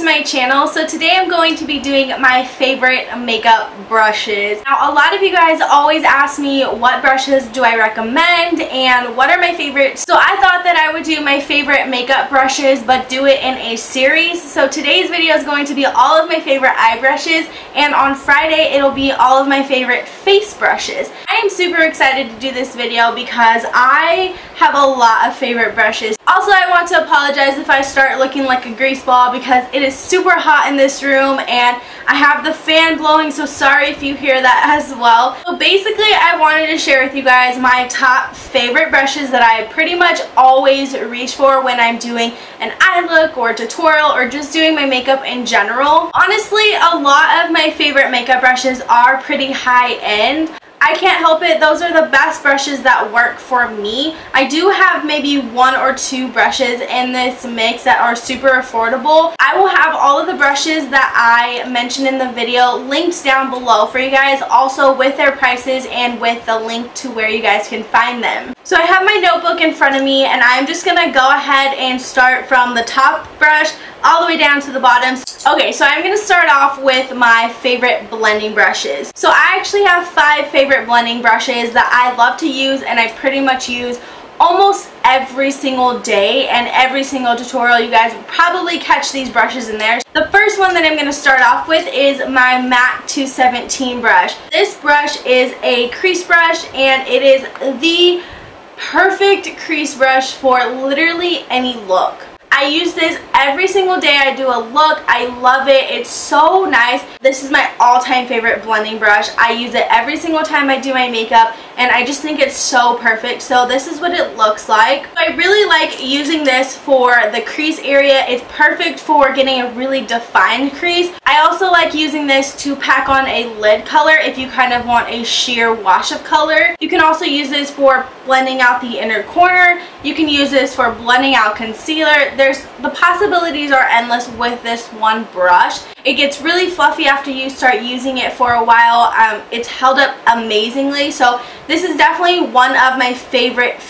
to my channel. So today I'm going to be doing my favorite makeup brushes. Now a lot of you guys always ask me what brushes do I recommend and what are my favorites. So I thought that I would do my favorite makeup brushes but do it in a series. So today's video is going to be all of my favorite eye brushes, and on Friday it'll be all of my favorite face brushes. I am super excited to do this video because I have a lot of favorite brushes. Also, I want to apologize if I start looking like a grease ball because it is super hot in this room and I have the fan blowing, so sorry if you hear that as well. So basically, I wanted to share with you guys my top favorite brushes that I pretty much always reach for when I'm doing an eye look or tutorial or just doing my makeup in general. Honestly, a lot of my favorite makeup brushes are pretty high end. I can't help it, those are the best brushes that work for me. I do have maybe one or two brushes in this mix that are super affordable. I will have all of the brushes that I mentioned in the video linked down below for you guys, also with their prices and with the link to where you guys can find them. So I have my notebook in front of me and I'm just going to go ahead and start from the top brush all the way down to the bottom. Okay, so I'm going to start off with my favorite blending brushes. So I actually have 5 favorite blending brushes that I love to use and I pretty much use almost every single day and every single tutorial. You guys will probably catch these brushes in there. The first one that I'm going to start off with is my Mott 217 brush. This brush is a crease brush and it is the perfect crease brush for literally any look. I use this every single day I do a look. I love it. It's so nice. This is my all-time favorite blending brush. I use it every single time I do my makeup and I just think it's so perfect. So this is what it looks like. I really like using this for the crease area. It's perfect for getting a really defined crease. I also like using this to pack on a lid color if you kind of want a sheer wash of color. You can also use this for blending out the inner corner. You can use this for blending out concealer. The possibilities are endless with this one brush. It gets really fluffy after you start using it for a while. It's held up amazingly, so this is definitely one of my favorite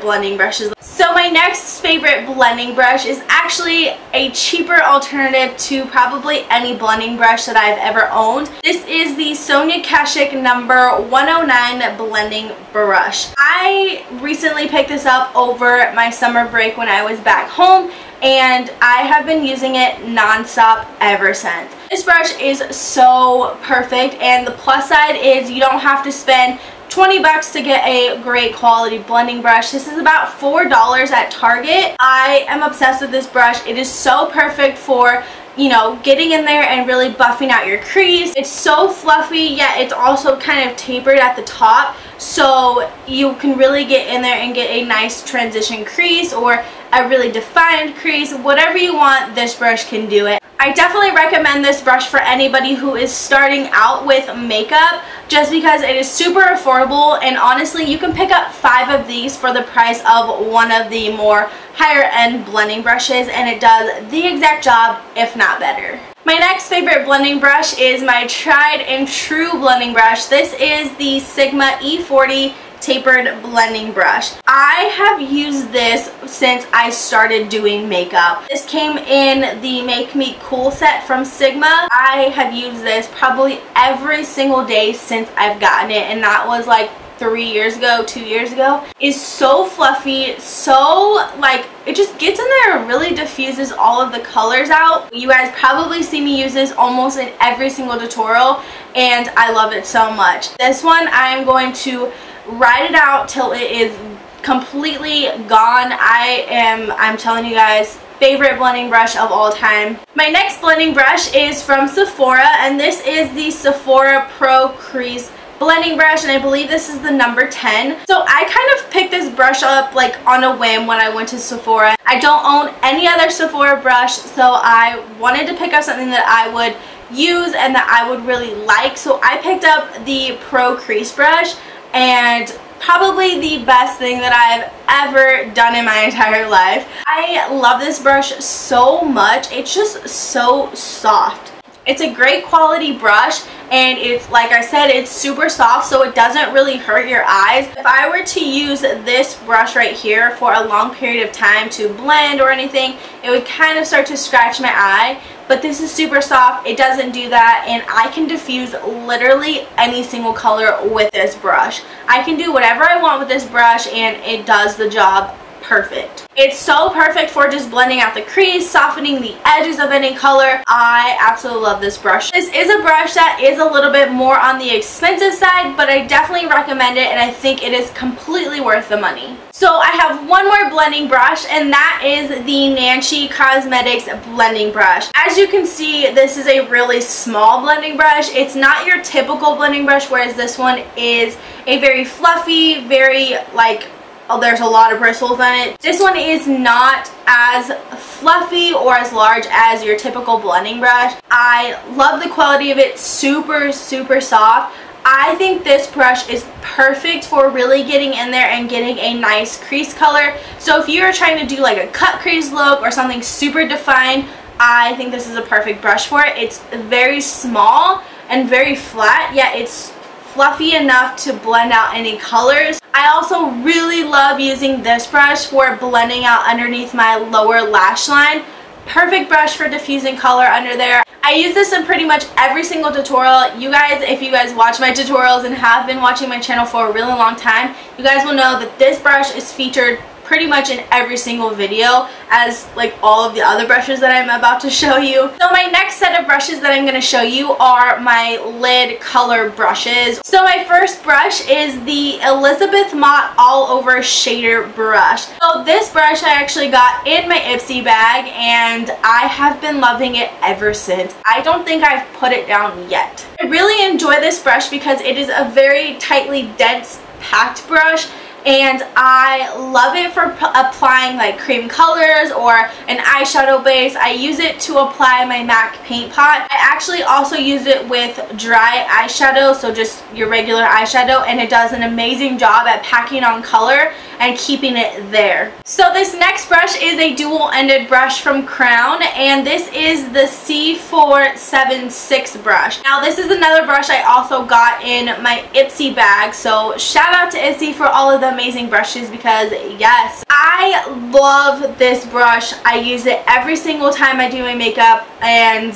blending brushes. So my next favorite blending brush is actually a cheaper alternative to probably any blending brush that I've ever owned. This is the Sonia Kashuk number 109 blending brush. I recently picked this up over my summer break when I was back home, and I have been using it non-stop ever since. This brush is so perfect, and the plus side is you don't have to spend 20 bucks to get a great quality blending brush. This is about $4 at Target. I am obsessed with this brush. It is so perfect for, you know, getting in there and really buffing out your crease. It's so fluffy, yet it's also kind of tapered at the top, so you can really get in there and get a nice transition crease or a really defined crease. Whatever you want, this brush can do it. I definitely recommend this brush for anybody who is starting out with makeup just because it is super affordable, and honestly you can pick up 5 of these for the price of one of the more higher end blending brushes, and it does the exact job, if not better. My next favorite blending brush is my tried and true blending brush. This is the Sigma E40 tapered blending brush. I have used this since I started doing makeup. This came in the Make Me Cool set from Sigma. I have used this probably every single day since I've gotten it, and that was like 3 years ago, 2 years ago. It's so fluffy, so like it just gets in there and really diffuses all of the colors out. You guys probably see me use this almost in every single tutorial and I love it so much. This one I'm going to ride it out till it is completely gone. I'm telling you guys, favorite blending brush of all time. My next blending brush is from Sephora, and this is the Sephora Pro Crease blending brush, and I believe this is the number 10. So I kind of picked this brush up like on a whim when I went to Sephora. I don't own any other Sephora brush, so I wanted to pick up something that I would use and that I would really like. So I picked up the Pro Crease brush, and probably the best thing that I've ever done in my entire life. I love this brush so much. It's just so soft. It's a great quality brush, and it's, like I said, it's super soft, so it doesn't really hurt your eyes. If I were to use this brush right here for a long period of time to blend or anything, it would kind of start to scratch my eye. But this is super soft, it doesn't do that, and I can diffuse literally any single color with this brush. I can do whatever I want with this brush and it does the job perfect. It's so perfect for just blending out the crease, softening the edges of any color. I absolutely love this brush. This is a brush that is a little bit more on the expensive side, but I definitely recommend it, and I think it is completely worth the money. So I have one more blending brush, and that is the Nancy Cosmetics blending brush. As you can see, this is a really small blending brush. It's not your typical blending brush, whereas this one is a very fluffy, very like, oh, there's a lot of bristles on it. This one is not as fluffy or as large as your typical blending brush. I love the quality of it, super, super soft. I think this brush is perfect for really getting in there and getting a nice crease color. So if you're trying to do like a cut crease look or something super defined, I think this is a perfect brush for it. It's very small and very flat, yet it's fluffy enough to blend out any colors. I also really love using this brush for blending out underneath my lower lash line. Perfect brush for diffusing color under there. I use this in pretty much every single tutorial. You guys, if you guys watch my tutorials and have been watching my channel for a really long time, you guys will know that this brush is featured pretty much in every single video, as like all of the other brushes that I'm about to show you. So my next set of brushes that I'm going to show you are my lid color brushes. So my first brush is the Elizabeth Mott All Over Shader brush. So this brush I actually got in my Ipsy bag, and I have been loving it ever since. I don't think I've put it down yet. I really enjoy this brush because it is a very tightly dense packed brush, and I love it for applying like cream colors or an eyeshadow base. I use it to apply my MAC paint pot. I actually also use it with dry eyeshadow, so just your regular eyeshadow, and it does an amazing job at packing on color and keeping it there. So this next brush is a dual-ended brush from Crown, and this is the C476 brush. Now this is another brush I also got in my Ipsy bag, so shout out to Ipsy for all of the amazing brushes, because yes, I love this brush. I use it every single time I do my makeup, and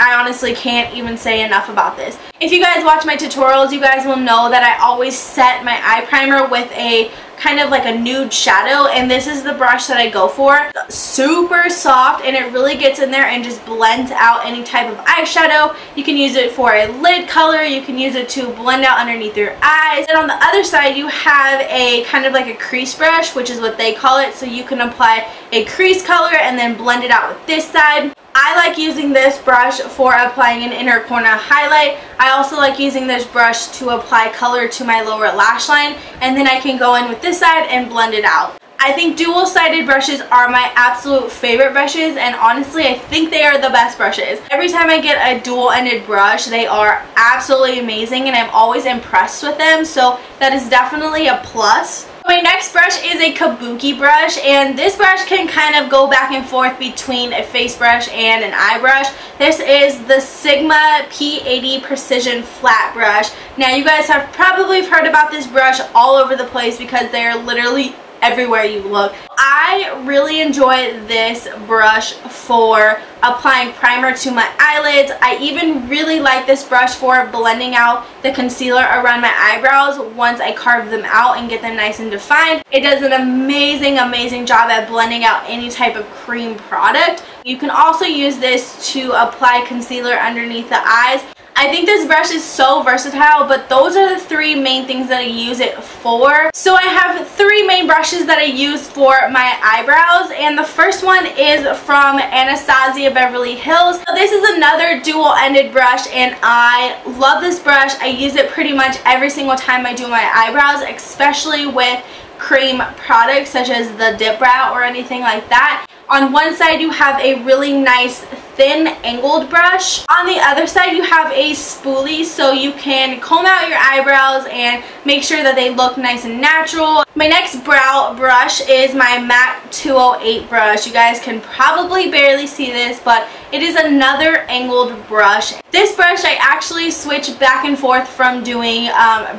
I honestly can't even say enough about this. If you guys watch my tutorials, you guys will know that I always set my eye primer with a kind of like a nude shadow, and this is the brush that I go for. Super soft, and it really gets in there and just blends out any type of eyeshadow. You can use it for a lid color, you can use it to blend out underneath your eyes, and on the other side you have a kind of like a crease brush, which is what they call it, so you can apply a crease color and then blend it out with this side. I like using this brush for applying an inner corner highlight. I also like using this brush to apply color to my lower lash line, and then I can go in with this side and blend it out. I think dual-sided brushes are my absolute favorite brushes, and honestly I think they are the best brushes. Every time I get a dual-ended brush, they are absolutely amazing, and I'm always impressed with them, so that is definitely a plus. My next brush is a Kabuki brush, and this brush can kind of go back and forth between a face brush and an eye brush. This is the Sigma P80 Precision Flat Brush. Now you guys have probably heard about this brush all over the place because they're literally everywhere you look. I really enjoy this brush for applying primer to my eyelids. I even really like this brush for blending out the concealer around my eyebrows once I carve them out and get them nice and defined. It does an amazing, amazing job at blending out any type of cream product. You can also use this to apply concealer underneath the eyes. I think this brush is so versatile, but those are the three main things that I use it for. So I have three main brushes that I use for my eyebrows, and the first one is from Anastasia Beverly Hills. So this is another dual-ended brush, and I love this brush. I use it pretty much every single time I do my eyebrows, especially with cream products such as the Dip Brow or anything like that. On one side you have a really nice thin angled brush. On the other side you have a spoolie, so you can comb out your eyebrows and make sure that they look nice and natural. My next brow brush is my MAC 208 brush. You guys can probably barely see this, but It is another angled brush. This brush I actually switch back and forth from doing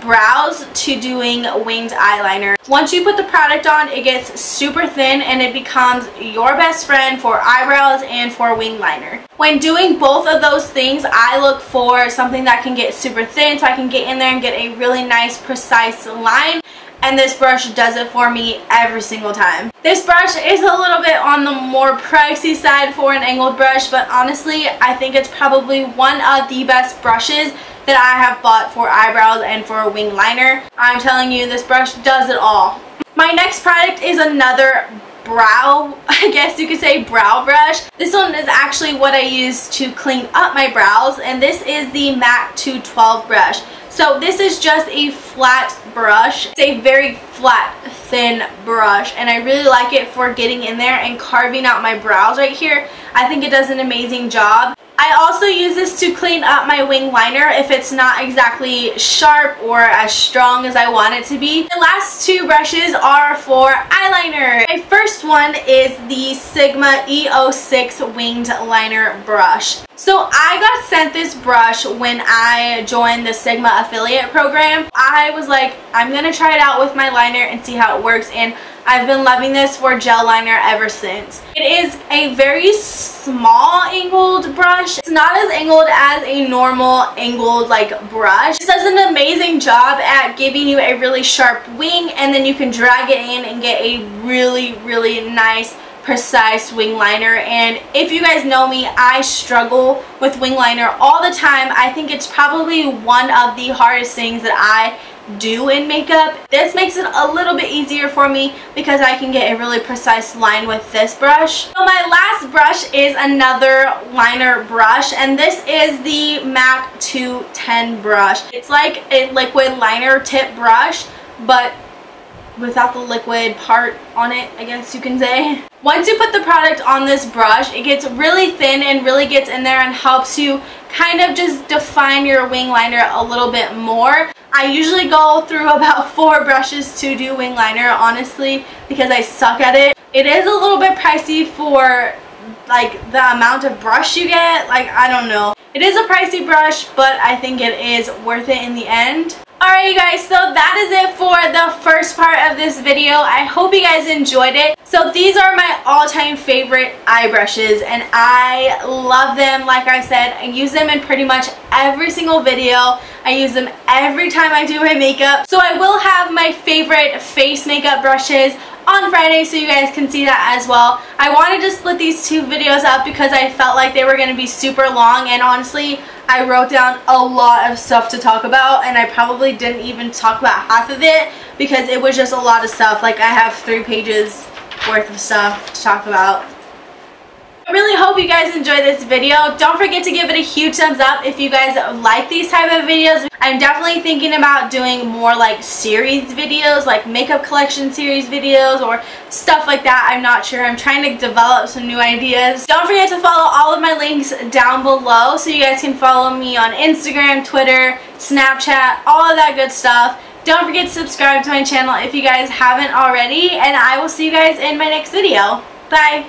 brows to doing winged eyeliner. Once you put the product on, it gets super thin and it becomes your best friend for eyebrows and for winged liner. When doing both of those things, I look for something that can get super thin so I can get in there and get a really nice precise line. And this brush does it for me every single time. This brush is a little bit on the more pricey side for an angled brush, but honestly, I think it's probably one of the best brushes that I have bought for eyebrows and for a wing liner. I'm telling you, this brush does it all. My next product is another brow, I guess you could say brow brush. This one is actually what I use to clean up my brows, and this is the MAC 212 brush. So this is just a flat brush. It's a very flat, thin brush, and I really like it for getting in there and carving out my brows right here. I think it does an amazing job. I also use this to clean up my wing liner if it's not exactly sharp or as strong as I want it to be. The last two brushes are for eyeliner. My first one is the Sigma E06 winged liner brush. So I got sent this brush when I joined the Sigma affiliate program. I was like, I'm gonna try it out with my liner and see how it works, and I've been loving this for gel liner ever since. It is a very small angled brush. It's not as angled as a normal angled brush. It does an amazing job at giving you a really sharp wing, and then you can drag it in and get a really, really nice precise wing liner. And if you guys know me, I struggle with wing liner all the time. I think it's probably one of the hardest things that I do in makeup. This makes it a little bit easier for me because I can get a really precise line with this brush. So my last brush is another liner brush, and this is the MAC 210 brush. It's like a liquid liner tip brush, but without the liquid part on it, I guess you can say. Once you put the product on this brush, it gets really thin and really gets in there and helps you kind of just define your wing liner a little bit more. I usually go through about 4 brushes to do wing liner, honestly, because I suck at it. It is a little bit pricey for the amount of brush you get. I don't know. It is a pricey brush, but I think it is worth it in the end. Alright you guys, so that is it for the first part of this video. I hope you guys enjoyed it. So these are my all-time favorite eye brushes, and I love them. Like I said, I use them in pretty much every single video. I use them every time I do my makeup. So I will have my favorite face makeup brushes on Friday, so you guys can see that as well. I wanted to split these two videos up because I felt like they were going to be super long, and honestly, I wrote down a lot of stuff to talk about, and I probably didn't even talk about half of it because it was just a lot of stuff. I have 3 pages worth of stuff to talk about. I really hope you guys enjoyed this video. Don't forget to give it a huge thumbs up if you guys like these type of videos. I'm definitely thinking about doing more series videos, makeup collection series videos or stuff like that. I'm not sure. I'm trying to develop some new ideas. Don't forget to follow all of my links down below so you guys can follow me on Instagram, Twitter, Snapchat, all of that good stuff. Don't forget to subscribe to my channel if you guys haven't already, and I will see you guys in my next video. Bye!